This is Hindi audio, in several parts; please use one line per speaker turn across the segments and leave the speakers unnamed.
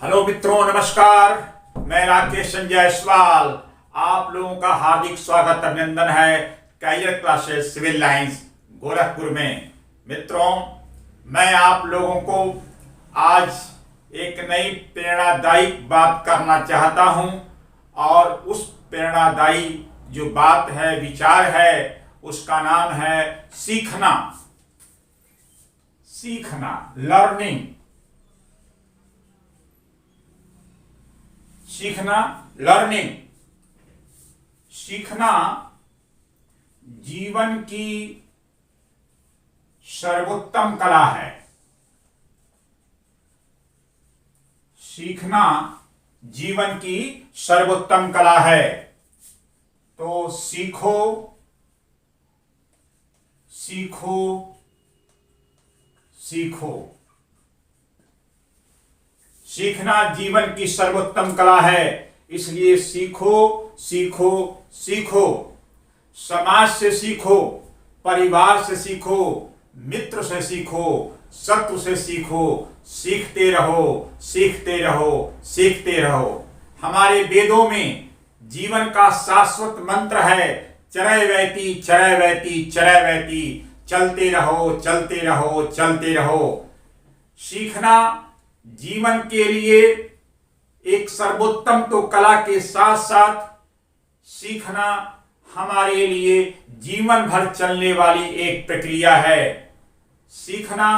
हेलो मित्रों, नमस्कार। मैं राकेश संजय जायसवाल आप लोगों का हार्दिक स्वागत अभिनंदन है career classes civil lines Gorakhpur में। मित्रों, मैं आप लोगों को आज एक नई प्रेरणादायी बात करना चाहता हूं और उस प्रेरणादायी जो बात है, विचार है, उसका नाम है सीखना। सीखना, लर्निंग। सीखना, लर्निंग। सीखना जीवन की सर्वोत्तम कला है। सीखना जीवन की सर्वोत्तम कला है। तो सीखो, सीखो, सीखो। सीखना जीवन की सर्वोत्तम कला है, इसलिए सीखो, सीखो, सीखो। समाज से सीखो, परिवार से सीखो, मित्र से सीखो, शत्रु से सीखो। सीखते रहो, सीखते रहो, सीखते रहो। हमारे वेदों में जीवन का शाश्वत मंत्र है चरैवेति, चरैवेति, चरैवेति। चलते रहो, चलते रहो, चलते रहो। सीखना जीवन के लिए एक सर्वोत्तम तो कला के साथ साथ सीखना हमारे लिए जीवन भर चलने वाली एक प्रक्रिया है। सीखना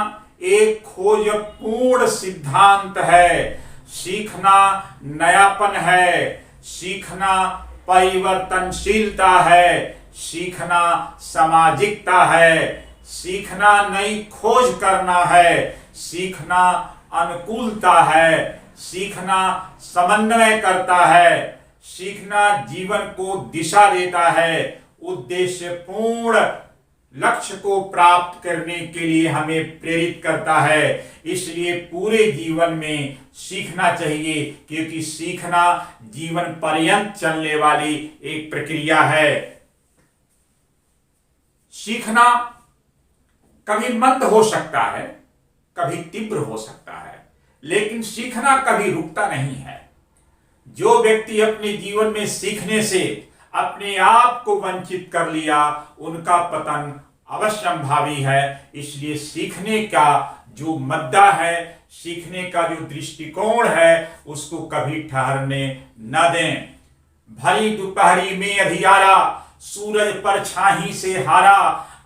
एक खोजपूर्ण सिद्धांत है। सीखना नयापन है। सीखना परिवर्तनशीलता है। सीखना सामाजिकता है। सीखना नई खोज करना है। सीखना अनुकूलता है। सीखना समन्वय करता है। सीखना जीवन को दिशा देता है। उद्देश्यपूर्ण लक्ष्य को प्राप्त करने के लिए हमें प्रेरित करता है। इसलिए पूरे जीवन में सीखना चाहिए, क्योंकि सीखना जीवन पर्यंत चलने वाली एक प्रक्रिया है। सीखना कभी मंद हो सकता है, कभी तीव्र हो सकता है, लेकिन सीखना कभी रुकता नहीं है। जो व्यक्ति अपने जीवन में सीखने से अपने आप को वंचित कर लिया, उनका पतन अवश्यंभावी है। इसलिए सीखने का जो मुद्दा है, सीखने का जो दृष्टिकोण है, उसको कभी ठहरने न दें। भरी दोपहरी में अधियारा, सूरज पर छाही से हारा,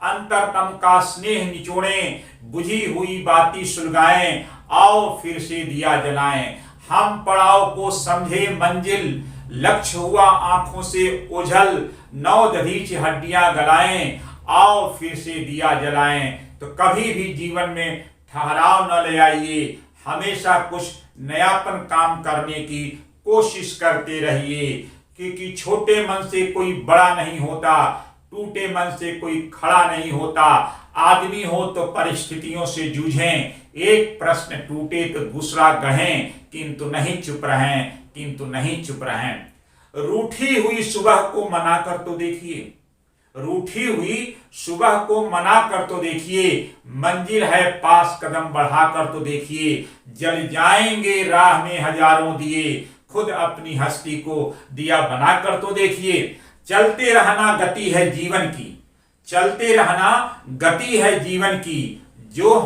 अंतरतम का स्नेह निचोड़े, बुझी हुई बाती सुलगाएं, आओ फिर से दिया जलाएं। हम पड़ाव को समझे मंजिल, लक्ष्य हुआ आंखों से ओझल, नौ दधीच हड्डियां गलाएं, आओ फिर से दिया जलाएं। तो कभी भी जीवन में ठहराव न ले आइए। हमेशा कुछ नयापन काम करने की कोशिश करते रहिए, क्योंकि छोटे मन से कोई बड़ा नहीं होता, टूटे मन से कोई खड़ा नहीं होता। आदमी हो तो परिस्थितियों से जूझें, एक प्रश्न टूटे तो दूसरा गढ़ें, किंतु नहीं चुप रहें, किंतु नहीं चुप रहें। रूठी हुई सुबह को मनाकर तो देखिए, रूठी हुई सुबह को मनाकर तो देखिए, मंजिल है पास कदम बढ़ाकर तो देखिए। जल जाएंगे राह में हजारों दिए, खुद अपनी हस्ती को दिया बनाकर तो देखिए। चलते रहना गति है जीवन की, चलते रहना गति है जीवन की, जो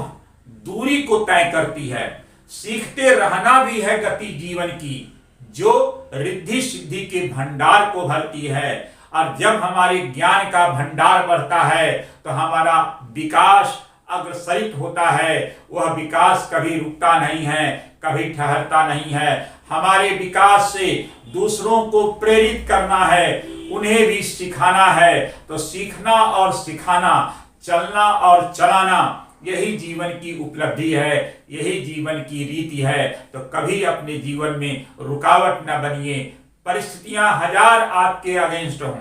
दूरी को तय करती है। सीखते रहना भी है गति जीवन की, जो रिद्धि सिद्धि के भंडार को भरती है। और जब हमारे ज्ञान का भंडार बढ़ता है तो हमारा विकास अग्रसरित होता है। वह विकास कभी रुकता नहीं है, कभी ठहरता नहीं है। हमारे विकास से दूसरों को प्रेरित करना है, उन्हें भी सिखाना है। तो सीखना और सिखाना, चलना और चलाना, यही जीवन की उपलब्धि है, यही जीवन की रीति है। तो कभी अपने जीवन में रुकावट न बनिए। परिस्थितियां हजार आपके अगेंस्ट हों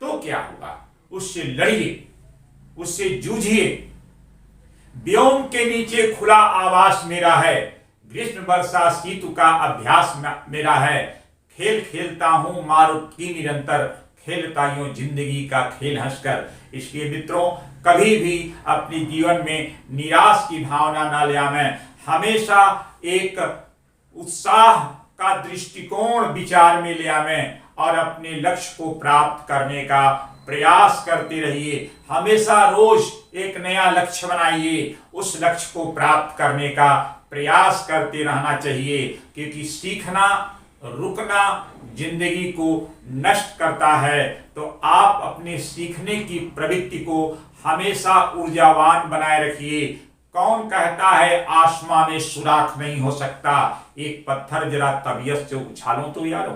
तो क्या हुआ, उससे लड़िए, उससे जूझिए। व्योम के नीचे खुला आवास मेरा है, ग्रीष्म वर्षा शीत का अभ्यास मेरा है। खेल खेलता हूं मारुत की निरंतर, खेलता यूं जिंदगी का खेल हंसकर। इसलिए मित्रों, कभी भी अपने जीवन में निराश की भावना न ले आवें। हमेशा एक उत्साह का दृष्टिकोण विचार में ले आवें और अपने लक्ष्य को प्राप्त करने का प्रयास करते रहिए। हमेशा रोज एक नया लक्ष्य बनाइए, उस लक्ष्य को प्राप्त करने का प्रयास करते रहना चाहिए, क्योंकि सीखना रुकना जिंदगी को नष्ट करता है। तो आप अपने सीखने की प्रवृत्ति को हमेशा ऊर्जावान बनाए रखिए। कौन कहता है आसमां में सुराख नहीं हो सकता, एक पत्थर जरा तबीयत से उछालो तो यारो।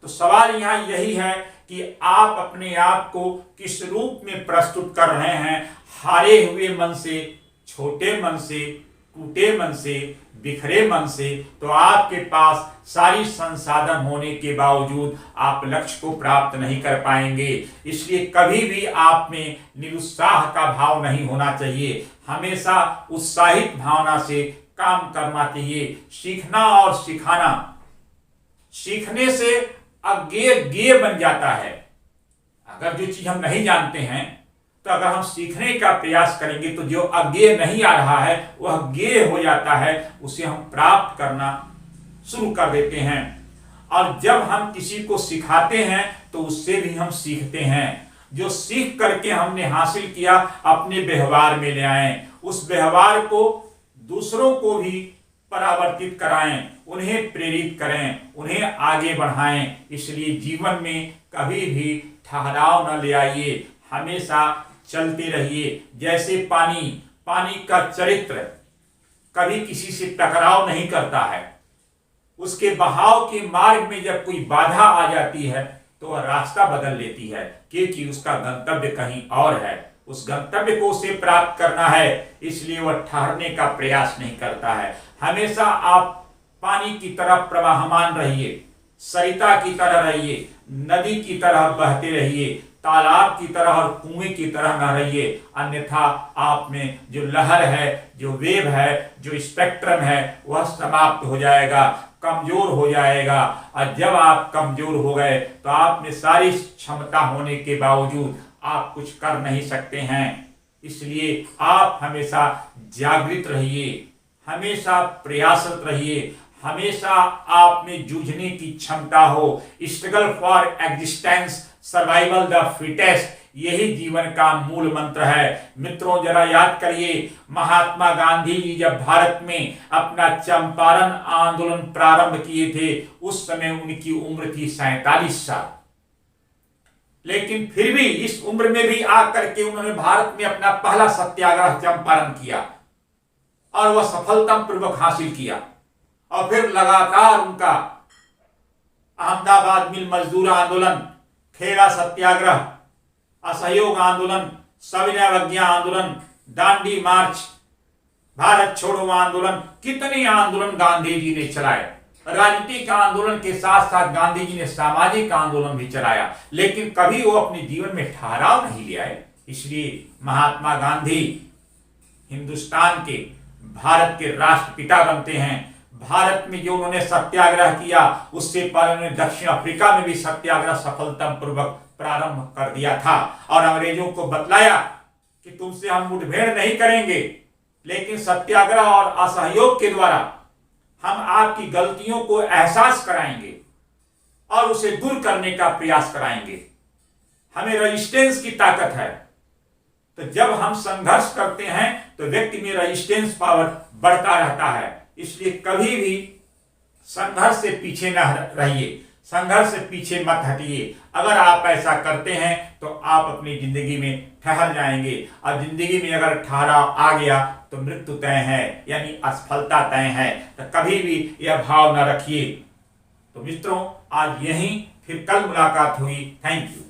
तो सवाल यहाँ यही है कि आप अपने आप को किस रूप में प्रस्तुत कर रहे हैं, हारे हुए मन से, छोटे मन से, टूटे मन से, बिखरे मन से। तो आपके पास सारी संसाधन होने के बावजूद आप लक्ष्य को प्राप्त नहीं कर पाएंगे। इसलिए कभी भी आप में निरुत्साह का भाव नहीं होना चाहिए, हमेशा उत्साहित भावना से काम करना चाहिए। सीखना और सिखाना, सीखने से अज्ञेय ज्ञेय बन जाता है। अगर जो चीज हम नहीं जानते हैं, तो अगर हम सीखने का प्रयास करेंगे तो जो अज्ञेय नहीं आ रहा है वह ज्ञेय हो जाता है, उसे हम प्राप्त करना शुरू कर देते हैं। और जब हम किसी को सिखाते हैं तो उससे भी हम सीखते हैं। जो सीख करके हमने हासिल किया अपने व्यवहार में ले आए, उस व्यवहार को दूसरों को भी परावर्तित कराएं, उन्हें प्रेरित करें, उन्हें आगे बढ़ाएं। इसलिए जीवन में कभी भी ठहराव न ले आइए, हमेशा चलते रहिए। जैसे पानी का चरित्र कभी किसी से टकराव नहीं करता है। उसके बहाव के मार्ग में जब कोई बाधा आ जाती है तो वह रास्ता बदल लेती है, क्योंकि उसका गंतव्य कहीं और है। उस गंतव्य को उसे प्राप्त करना है, इसलिए वह ठहरने का प्रयास नहीं करता है। हमेशा आप पानी की तरह प्रवाहमान रहिए, सरिता की तरह रहिए, नदी की तरह बहते रहिए, तालाब की तरह और कुएं की तरह न रहिए। अन्यथा आप में जो लहर है, जो वेव है, जो स्पेक्ट्रम है, वह समाप्त हो जाएगा, कमजोर हो जाएगा। और जब आप कमजोर हो गए तो आप में सारी क्षमता होने के बावजूद आप कुछ कर नहीं सकते हैं। इसलिए आप हमेशा जागृत रहिए, हमेशा प्रयासरत रहिए, हमेशा आप में जूझने की क्षमता हो। Struggle for existence, survival the fittest, यही जीवन का मूल मंत्र है। मित्रों, जरा याद करिए, महात्मा गांधी जी जब भारत में अपना चंपारण आंदोलन प्रारंभ किए थे, उस समय उनकी उम्र थी 47 साल। लेकिन फिर भी इस उम्र में भी आकर के उन्होंने भारत में अपना पहला सत्याग्रह चंपारण किया और वह सफलतापूर्वक हासिल किया। और फिर लगातार उनका अहमदाबाद मिल मजदूर आंदोलन, खेड़ा सत्याग्रह, असहयोग आंदोलन, सविनय अवज्ञा आंदोलन, दांडी मार्च, भारत छोड़ो आंदोलन, कितने आंदोलन गांधी जी ने चलाए। राजनीतिक आंदोलन के साथ साथ गांधी जी ने सामाजिक आंदोलन भी चलाया, लेकिन कभी वो अपने जीवन में ठहराव नहीं ले आए। इसलिए महात्मा गांधी हिंदुस्तान के, भारत के राष्ट्रपिता बनते हैं। भारत में जो उन्होंने सत्याग्रह किया, उससे पहले उन्होंने दक्षिण अफ्रीका में भी सत्याग्रह सफलतापूर्वक प्रारंभ कर दिया था और अंग्रेजों को बतलाया कि तुमसे हम मुठभेड़ नहीं करेंगे, लेकिन सत्याग्रह और असहयोग के द्वारा हम आपकी गलतियों को एहसास कराएंगे और उसे दूर करने का प्रयास कराएंगे। हमें रेजिस्टेंस की ताकत है। तो जब हम संघर्ष करते हैं तो व्यक्ति में रेजिस्टेंस पावर बढ़ता रहता है। इसलिए कभी भी संघर्ष से पीछे न रहिए, संघर्ष से पीछे मत हटिए। अगर आप ऐसा करते हैं तो आप अपनी जिंदगी में ठहर जाएंगे, और जिंदगी में अगर ठहराव आ गया तो मृत्यु तय है, यानी असफलता तय है। तो कभी भी यह भाव न रखिए। तो मित्रों, आज यहीं, फिर कल मुलाकात हुई। Thank you.